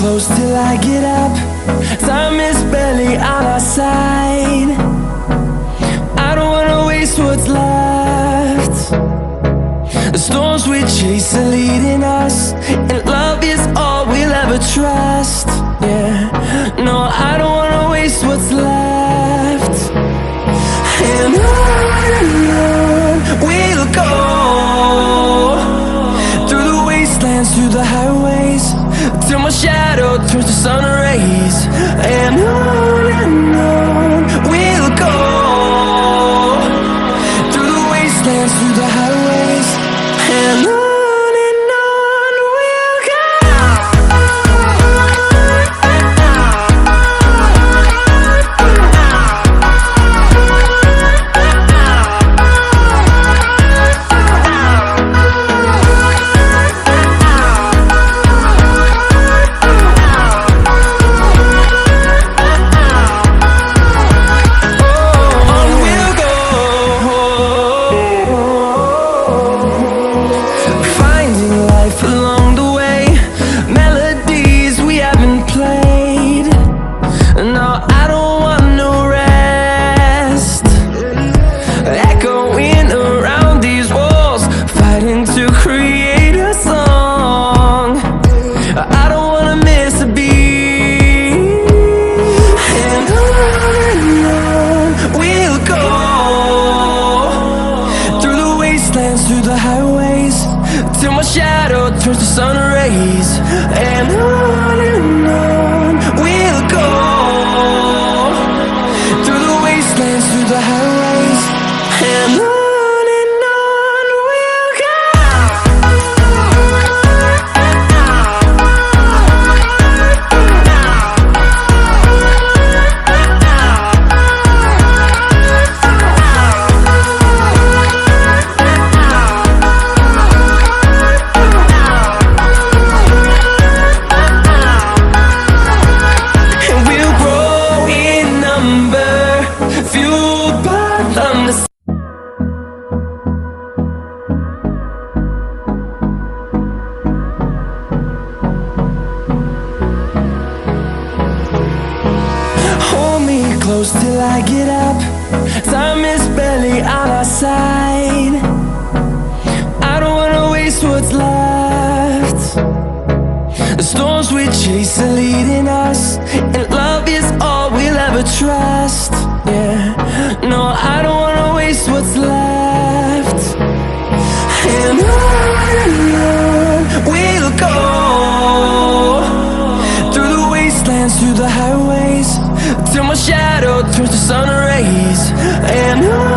close till I get up. Time is barely on our side. I don't wanna waste what's left. The storms we chase are leading us, and love is all we'll ever trust. Yeah, no, I don't wanna waste what's left. And on we'll go, through the wastelands, through the highways, till my shadow turns to sun rays. And on we'll go, through the wastelands, through the highways, and on we'll go. Through the highways, till my shadow turns to sun rays. And on we'll go, through the wastelands, through the highways, and on we'll go. Close till I get up. Time is barely on our side. I don't wanna waste what's left. The storms we chase are leading us, and love is all we'll ever trust. Yeah, no, I don't wanna waste what's left. And on we'll go, through the wastelands, through the highways, till my shadow turns to sun rays. And on